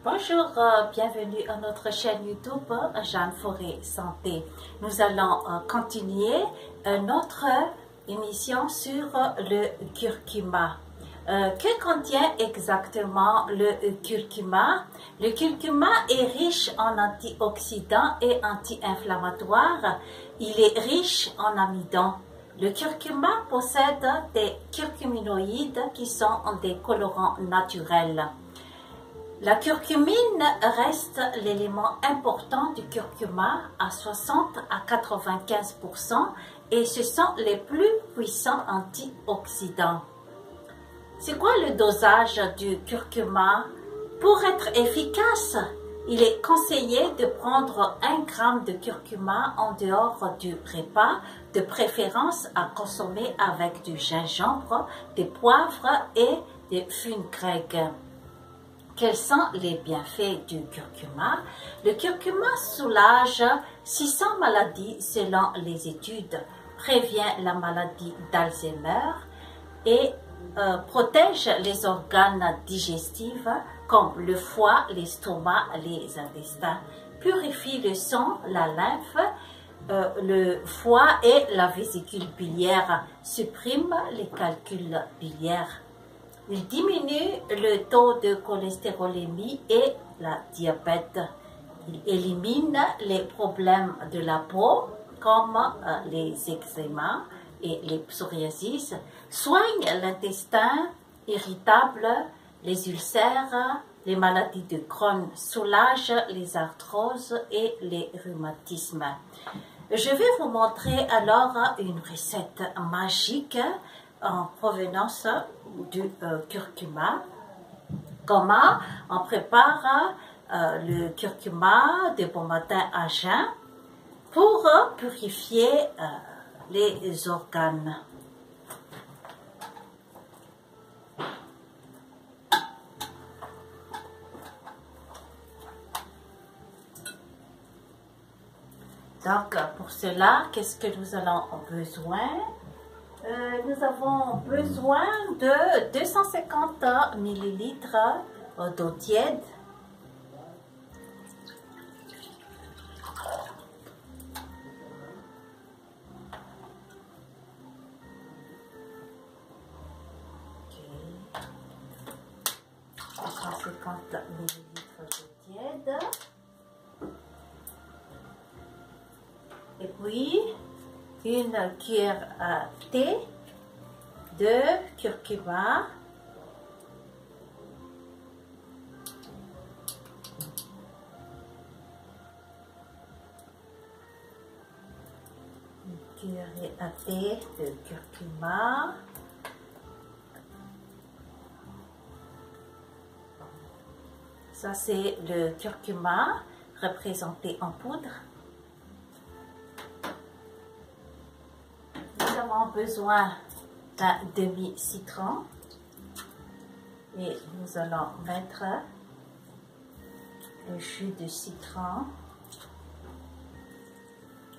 Bonjour, bienvenue à notre chaîne YouTube Jeanne Forêt Santé. Nous allons continuer notre émission sur le curcuma. Que contient exactement le curcuma? Le curcuma est riche en antioxydants et anti-inflammatoires. Il est riche en amidon. Le curcuma possède des curcuminoïdes qui sont des colorants naturels. La curcumine reste l'élément important du curcuma à 60 à 95% et ce sont les plus puissants antioxydants. C'est quoi le dosage du curcuma? Pour être efficace, il est conseillé de prendre 1 g de curcuma en dehors du repas, de préférence à consommer avec du gingembre, des poivres et des fenugrec. Quels sont les bienfaits du curcuma? Le curcuma soulage 600 maladies selon les études, prévient la maladie d'Alzheimer et protège les organes digestifs comme le foie, l'estomac, les intestins, purifie le sang, la lymphe, le foie et la vésicule biliaire, supprime les calculs biliaires. Il diminue le taux de cholestérolémie et la diabète. Il élimine les problèmes de la peau comme les eczémas et les psoriasis, soigne l'intestin irritable, les ulcères, les maladies de Crohn, soulage les arthroses et les rhumatismes. Je vais vous montrer alors une recette magique en provenance du curcuma. Comment on prépare le curcuma de bon matin à jeun pour purifier les organes. Donc, pour cela, qu'est-ce que nous allons besoin? Nous avons besoin de 250 ml d'eau tiède. Okay. 250 ml d'eau tiède. Et puis, une cuillère à thé de curcuma, une cuillère à thé de curcuma, ça c'est le curcuma représenté en poudre. Nous avons besoin d'un demi-citron et nous allons mettre le jus de citron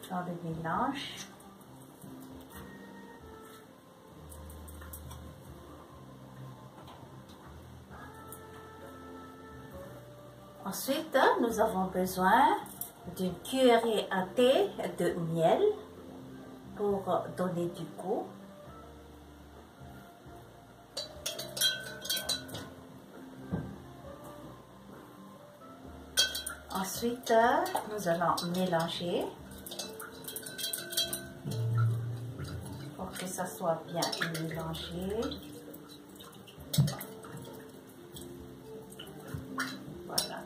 dans le mélange. Ensuite, nous avons besoin d'une cuillerée à thé de miel pour donner du goût. Ensuite, nous allons mélanger pour que ça soit bien mélangé. Voilà.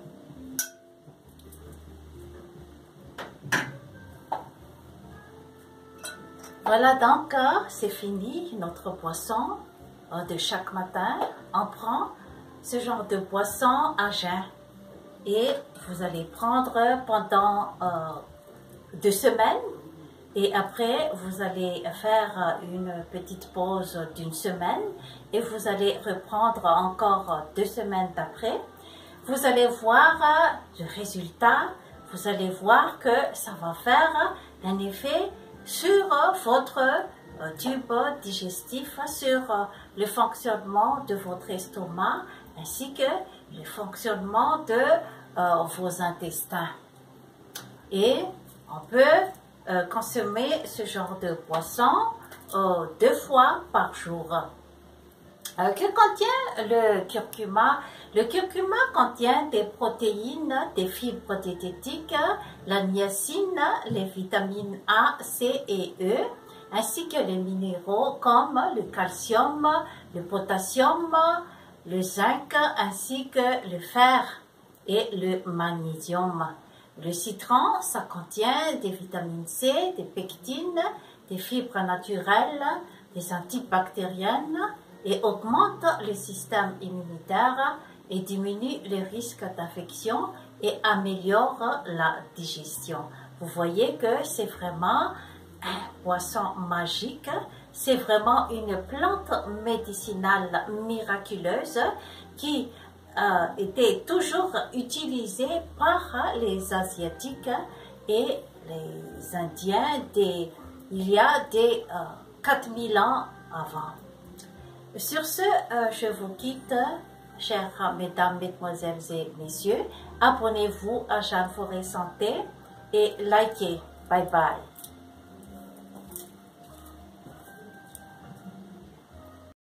Voilà donc, c'est fini notre boisson de chaque matin. On prend ce genre de boisson à jeun et vous allez prendre pendant 2 semaines et après vous allez faire une petite pause d'1 semaine et vous allez reprendre encore 2 semaines d'après. Vous allez voir le résultat, vous allez voir que ça va faire un effet sur votre tube digestif, sur le fonctionnement de votre estomac, ainsi que le fonctionnement de vos intestins. Et on peut consommer ce genre de boisson 2 fois par jour. Que contient le curcuma? Le curcuma contient des protéines, des fibres diététiques, la niacine, les vitamines A, C et E, ainsi que les minéraux comme le calcium, le potassium, le zinc, ainsi que le fer et le magnésium. Le citron, ça contient des vitamines C, des pectines, des fibres naturelles, des antibactériennes et augmente le système immunitaire et diminue les risques d'infection et améliore la digestion. Vous voyez que c'est vraiment un poisson magique, c'est vraiment une plante médicinale miraculeuse qui était toujours utilisée par les Asiatiques et les Indiens il y a des 4000 ans avant. Sur ce, je vous quitte, chères mesdames, mesdemoiselles et messieurs. Abonnez-vous à Jeanne Forêt Santé et likez. Bye bye.